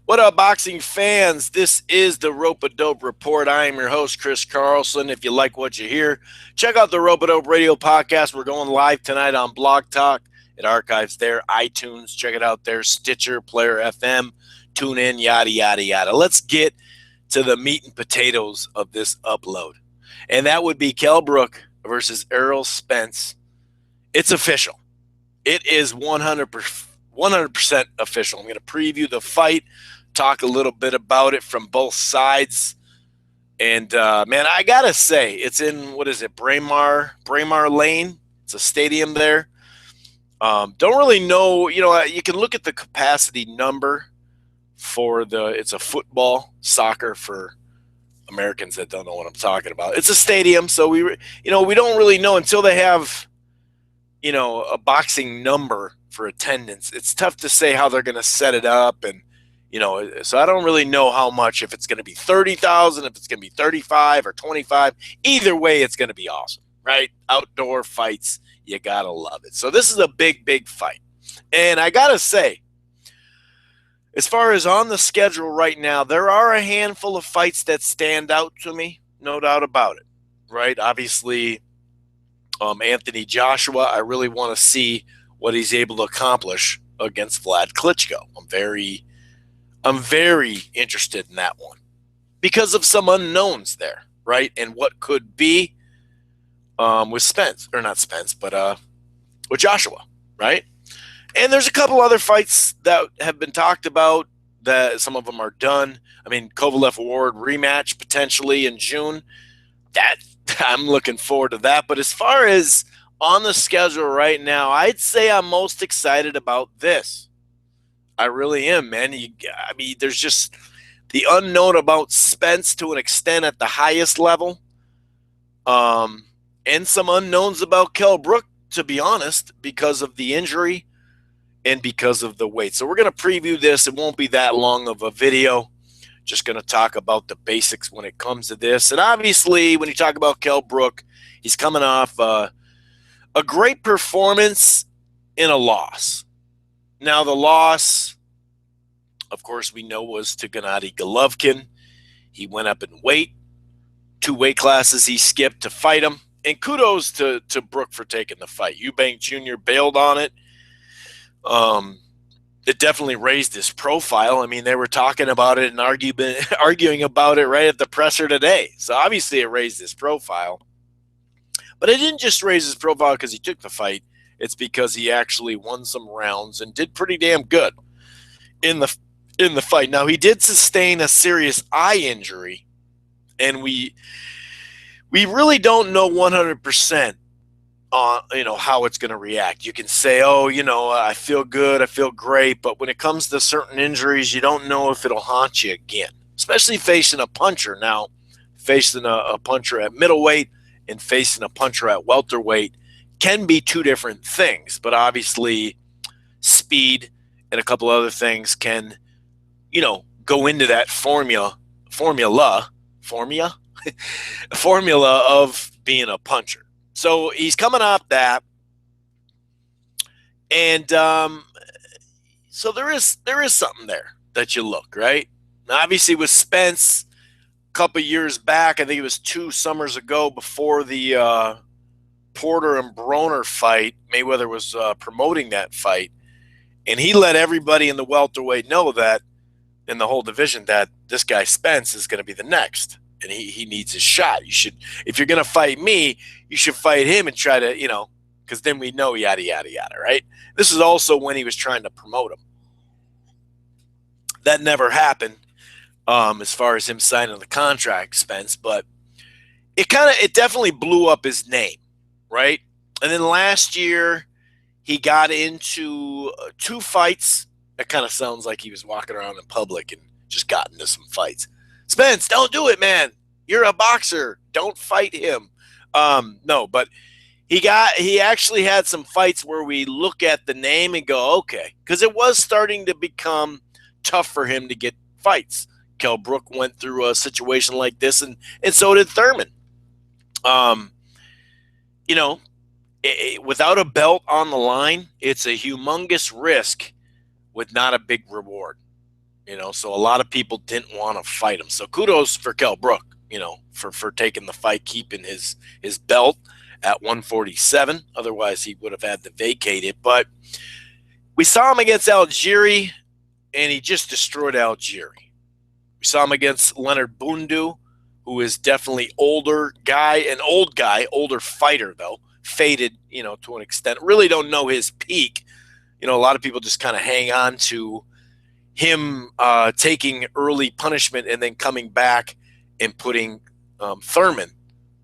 What up, boxing fans? This is the Rope-A-Dope Report. I am your host, Chris Carlson. If you like what you hear, check out the Rope-A-Dope Radio Podcast. We're going live tonight on Blog Talk. It archives there, iTunes. Check it out there, Stitcher, Player FM, tune in, yada, yada, yada. Let's get to the meat and potatoes of this upload. And that would be Kell Brook versus Errol Spence. It's official. It is 100% official. I'm going to preview the fight, talk a little bit about it from both sides. And, man, I got to say, it's in, what is it, Braemar Lane. It's a stadium there. Don't really know, you can look at the capacity number for it's a football, soccer for Americans that don't know what I'm talking about. It's a stadium, so we don't really know until they have, a boxing number for attendance. It's tough to say how they're going to set it up, and so I don't really know how much, if it's going to be 30,000, if it's going to be 35 or 25. Either way, it's going to be awesome, right? Outdoor fights, you got to love it. So this is a big fight. And I got to say, as far as on the schedule right now, there are a handful of fights that stand out to me, no doubt about it, right? Obviously, Anthony Joshua, I really want to see what he's able to accomplish against Vlad Klitschko. I'm very interested in that one because of some unknowns there, right? And what could be with Spence, or not Spence, but with Joshua, right? And there's a couple other fights that have been talked about that some of them are done. I mean, Kovalev Ward rematch potentially in June. That I'm looking forward to that. But as far as on the schedule right now, I'd say I'm most excited about this. I really am, man. There's just the unknown about Spence to an extent at the highest level, and some unknowns about Kell Brook, to be honest, because of the injury and because of the weight. So we're going to preview this. It won't be that long of a video. Just going to talk about the basics when it comes to this. And obviously, when you talk about Kell Brook, he's coming off a great performance in a loss. Now, the loss, of course, we know was to Gennady Golovkin. He went up in weight. 2 weight classes he skipped to fight him. And kudos to Brook for taking the fight. Eubank Jr. bailed on it. It definitely raised his profile. I mean, they were talking about it and arguing about it right at the presser today. So obviously it raised his profile. But it didn't just raise his profile because he took the fight. It's because he actually won some rounds and did pretty damn good in the fight. Now, he did sustain a serious eye injury, and we really don't know 100% on how it's going to react. You can say, I feel good, I feel great, but when it comes to certain injuries, you don't know if it'll haunt you again, especially facing a puncher. Now, facing a puncher at middleweight and facing a puncher at welterweight can be 2 different things, but obviously speed and a couple other things can go into that formula of being a puncher. So he's coming off that, and so there is something there that you look, right? Now, obviously, with Spence, a couple years back, I think it was 2 summers ago, before the Porter and Broner fight, Mayweather was promoting that fight, and he let everybody in the welterweight know that, in the whole division, that this guy Spence is going to be the next. And he needs his shot. If you're going to fight me, you should fight him and try to, because then we know yada, yada, yada, right? This is also when he was trying to promote him. That never happened as far as him signing the contract, Spence, but it definitely blew up his name, right? And then last year, he got into 2 fights. That kind of sounds like he was walking around in public and just got into some fights. Spence, don't do it, man. You're a boxer. Don't fight him. No, but he actually had some fights where we look at the name and go, okay, because it was starting to become tough for him to get fights. Kell Brook went through a situation like this, and so did Thurman. Without a belt on the line, it's a humongous risk with not a big reward. So a lot of people didn't want to fight him. So kudos for Kell Brook, for taking the fight, keeping his belt at 147. Otherwise, he would have had to vacate it. But we saw him against Algieri, and he just destroyed Algieri. We saw him against Leonard Bundu, who is definitely older fighter, though, faded, to an extent. Really don't know his peak. A lot of people just kind of hang on to him taking early punishment and then coming back and putting Thurman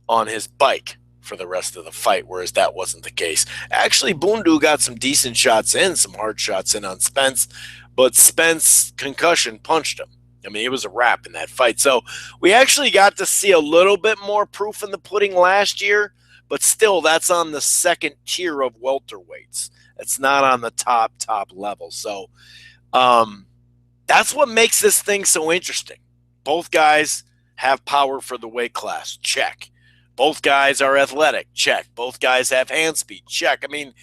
on his bike for the rest of the fight, whereas that wasn't the case. Actually, Bundu got some decent shots in, some hard shots in on Spence, but Spence concussion punched him. I mean, it was a wrap in that fight. So we actually got to see a little bit more proof in the pudding last year, but still, that's on the second tier of welterweights. It's not on the top level. So that's what makes this thing so interesting. Both guys have power for the weight class. Check. Both guys are athletic. Check. Both guys have hand speed. Check. I mean,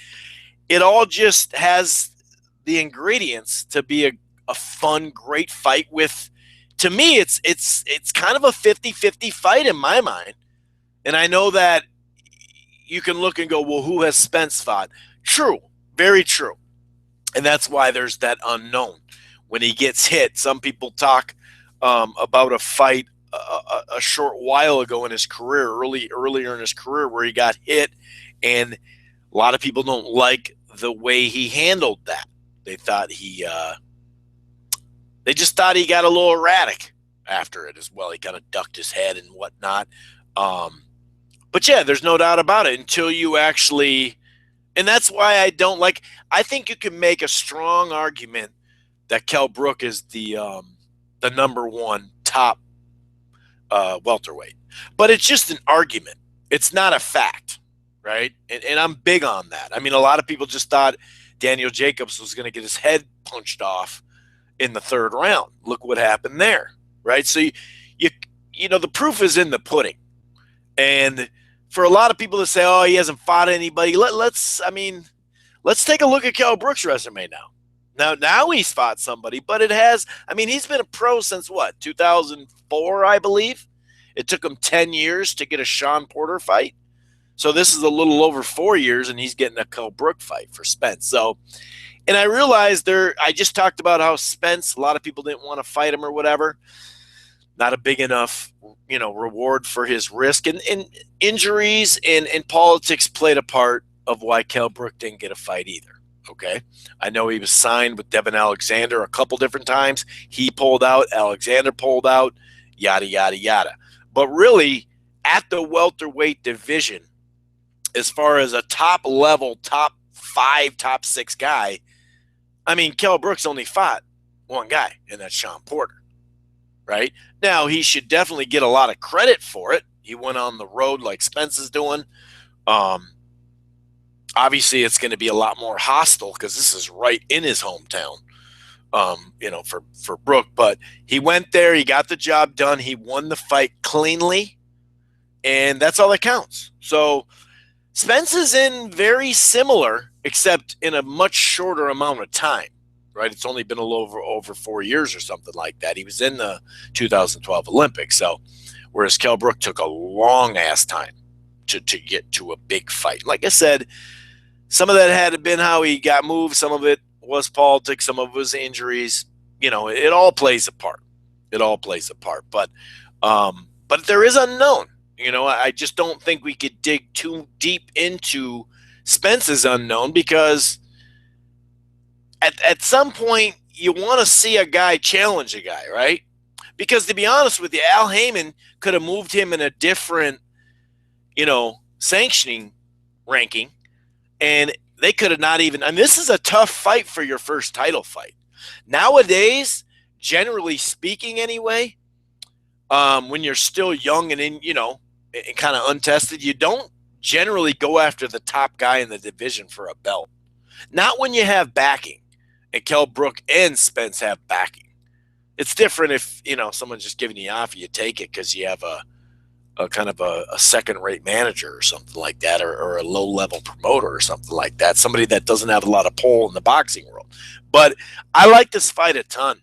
it all just has the ingredients to be a fun, great fight with. To me, it's kind of a 50-50 fight in my mind. And I know that you can look and go, well, who has Spence fought? True. Very true. And that's why there's that unknown. When he gets hit, some people talk about a fight a short while ago in his career, earlier in his career, where he got hit, and a lot of people don't like the way he handled that. They thought they just thought he got a little erratic after it as well. He kind of ducked his head and whatnot. But yeah, there's no doubt about it until you actually, and that's why I don't like. I think you can make a strong argument that Kell Brook is the number one top welterweight. But it's just an argument. It's not a fact, right? And I'm big on that. I mean, a lot of people just thought Daniel Jacobs was going to get his head punched off in the third round. Look what happened there, right? So you know the proof is in the pudding. And for a lot of people to say, "Oh, he hasn't fought anybody," let's take a look at Kell Brook's resume now. Now he's fought somebody, but he's been a pro since what, 2004, I believe. It took him 10 years to get a Sean Porter fight. So this is a little over 4 years, and he's getting a Kell Brook fight for Spence. So, and I realized I just talked about how Spence, a lot of people didn't want to fight him or whatever. Not a big enough, reward for his risk. And injuries and politics played a part of why Kell Brook didn't get a fight either. Okay. I know he was signed with Devin Alexander a couple different times. He pulled out, Alexander pulled out, yada, yada, yada. But really, at the welterweight division, as far as a top level, top 5, top 6 guy, Kell Brook's only fought one guy, and that's Sean Porter. Right? Now, he should definitely get a lot of credit for it. He went on the road like Spence is doing. Obviously, it's going to be a lot more hostile because this is right in his hometown, for Brook. But he went there. He got the job done. He won the fight cleanly, and that's all that counts. So Spence is in very similar, except in a much shorter amount of time, right? It's only been a little over 4 years or something like that. He was in the 2012 Olympics. So whereas Kell Brook took a long-ass time to get to a big fight. Like I said, some of that had been how he got moved. Some of it was politics. Some of it was injuries. It all plays a part. It all plays a part. But there is unknown. I just don't think we could dig too deep into Spence's unknown because at some point you want to see a guy challenge a guy, right? Because to be honest with you, Al Heyman could have moved him in a different, sanctioning ranking. And they could have not even – and this is a tough fight for your first title fight. Nowadays, generally speaking anyway, when you're still young and and kind of untested, you don't generally go after the top guy in the division for a belt. Not when you have backing. And Kell Brook and Spence have backing. It's different if, someone's just giving you offer, you take it because you have a kind of a second-rate manager or something like that, or a low-level promoter or something like that, somebody that doesn't have a lot of pull in the boxing world. But I like this fight a ton.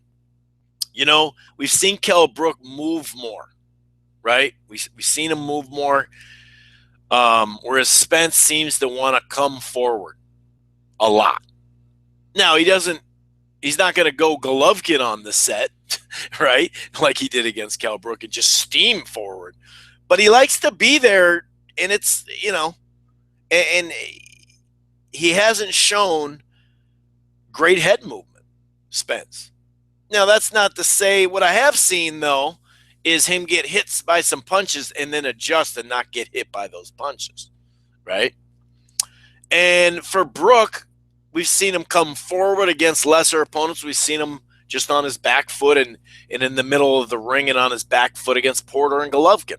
We've seen Kell Brook move more, right? We've seen him move more, whereas Spence seems to want to come forward a lot. Now, he's not going to go Golovkin on the set, right? Like he did against Kell Brook and just steam forward. But he likes to be there, and and he hasn't shown great head movement, Spence. Now, that's not to say what I have seen, though, is him get hit by some punches and then adjust and not get hit by those punches, right? And for Brook, we've seen him come forward against lesser opponents. We've seen him just on his back foot and in the middle of the ring and on his back foot against Porter and Golovkin.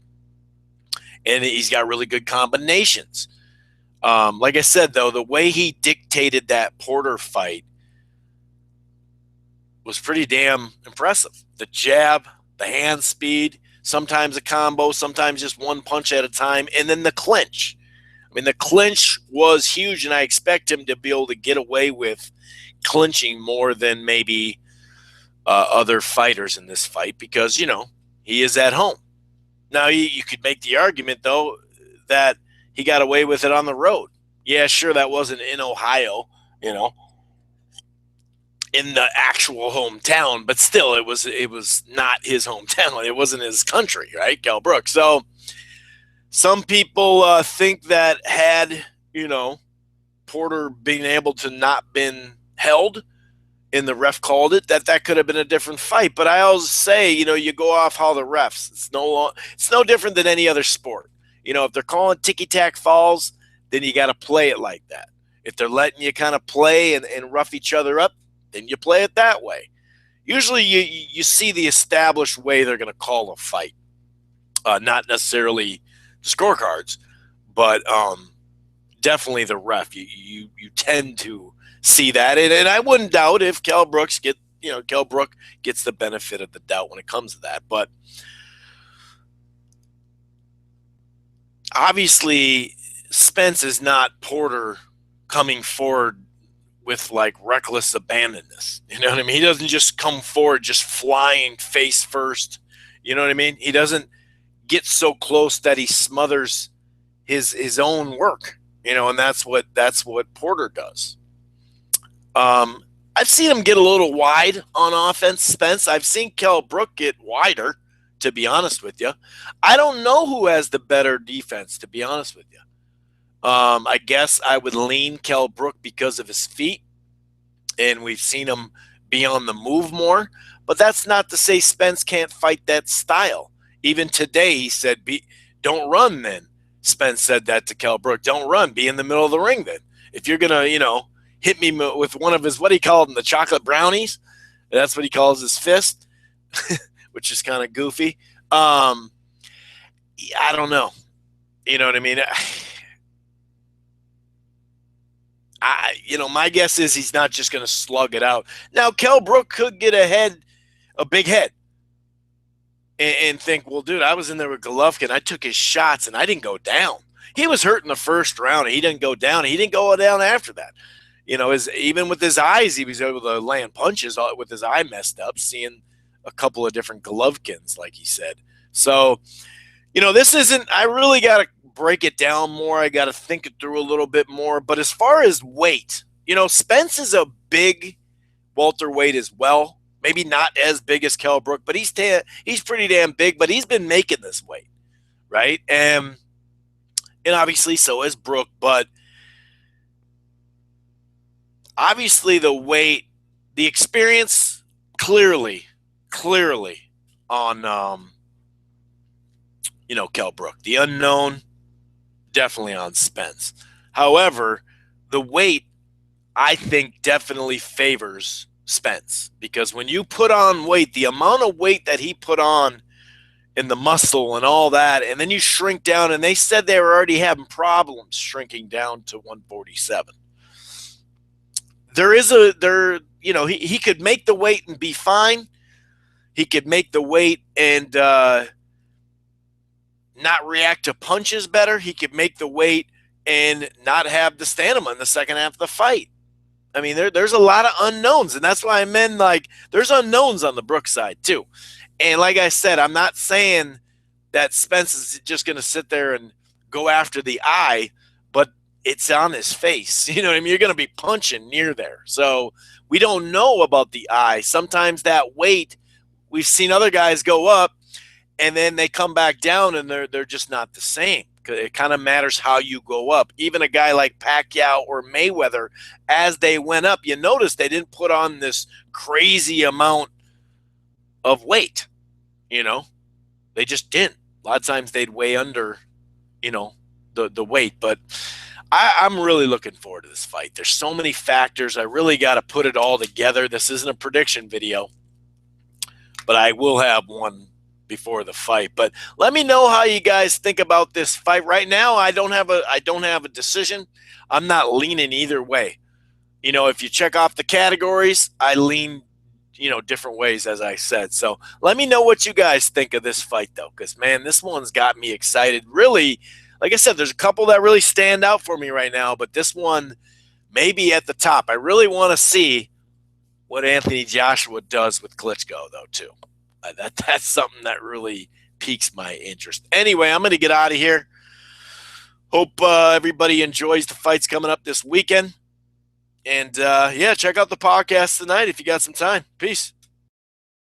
And he's got really good combinations. Like I said, though, the way he dictated that Porter fight was pretty damn impressive. The jab, the hand speed, sometimes a combo, sometimes just one punch at a time, and then the clinch. I mean, the clinch was huge, and I expect him to be able to get away with clinching more than maybe other fighters in this fight because, he is at home. Now, you could make the argument, though, that he got away with it on the road. Yeah, sure, that wasn't in Ohio, in the actual hometown, but still, it was not his hometown. It wasn't his country, right? Kell Brook. So some people think that had, Porter being able to not been held and the ref called it, that could have been a different fight. But I always say, you go off how the refs. It's no different than any other sport. If they're calling ticky-tack falls, then you got to play it like that. If they're letting you kind of play and rough each other up, then you play it that way. Usually you see the established way they're going to call a fight. Not necessarily the scorecards, but definitely the ref. You tend to see that. And I wouldn't doubt if Kell Brook gets the benefit of the doubt when it comes to that. But obviously, Spence is not Porter coming forward with like reckless abandonness. You know what I mean? He doesn't just come forward just flying face first. You know what I mean? He doesn't get so close that he smothers his own work. And that's what Porter does. I've seen him get a little wide on offense, Spence. I've seen Kell Brook get wider, to be honest with you. I don't know who has the better defense, to be honest with you. I guess I would lean Kell Brook because of his feet, and we've seen him be on the move more. But that's not to say Spence can't fight that style. Even today, he said, don't run then. Spence said that to Kell Brook. Don't run. Be in the middle of the ring then. If you're going to, hit me with one of his, what he called them, the chocolate brownies. That's what he calls his fist, which is kind of goofy. I don't know. You know what I mean? My guess is he's not just going to slug it out. Now, Kell Brook could get a big head, and think, well, dude, I was in there with Golovkin. I took his shots, and I didn't go down. He was hurt in the first round, and he didn't go down. He didn't go down after that. Even with his eyes, he was able to land punches with his eye messed up, seeing a couple of different Golovkins, like he said. So, this isn't – I really got to break it down more. I got to think it through a little bit more. But as far as weight, Spence is a big welterweight as well. Maybe not as big as Kell Brook, but he's pretty damn big. But he's been making this weight, right? And obviously so has Brook. But obviously the weight, the experience, clearly on Kell Brook. The unknown, definitely on Spence. However, the weight, I think, definitely favors Spence, because when you put on weight, the amount of weight that he put on in the muscle and all that, and then you shrink down, and they said they were already having problems shrinking down to 147. He could make the weight and be fine. He could make the weight and not react to punches better. He could make the weight and not have the stamina in the second half of the fight. I mean, there's a lot of unknowns, and that's why I meant like there's unknowns on the Brook side too. And like I said, I'm not saying that Spence is just going to sit there and go after the eye, but it's on his face. You know what I mean? You're going to be punching near there. So we don't know about the eye. Sometimes that weight, we've seen other guys go up and then they come back down and they're just not the same. It kind of matters how you go up. Even a guy like Pacquiao or Mayweather, as they went up, you notice they didn't put on this crazy amount of weight. You know, they just didn't. A lot of times they'd weigh under, the weight. But I'm really looking forward to this fight. There's so many factors. I really got to put it all together. This isn't a prediction video, but I will have one before the fight. But let me know how you guys think about this fight. Right now, I don't have a decision. I'm not leaning either way. If you check off the categories, I lean, different ways, as I said. So let me know what you guys think of this fight, though, because, man, this one's got me excited. Really, like I said, there's a couple that really stand out for me right now, but this one may be at the top. I really want to see what Anthony Joshua does with Klitschko, though, too. That's something that really piques my interest. Anyway, I'm going to get out of here. Hope everybody enjoys the fights coming up this weekend. And, check out the podcast tonight if you got some time. Peace.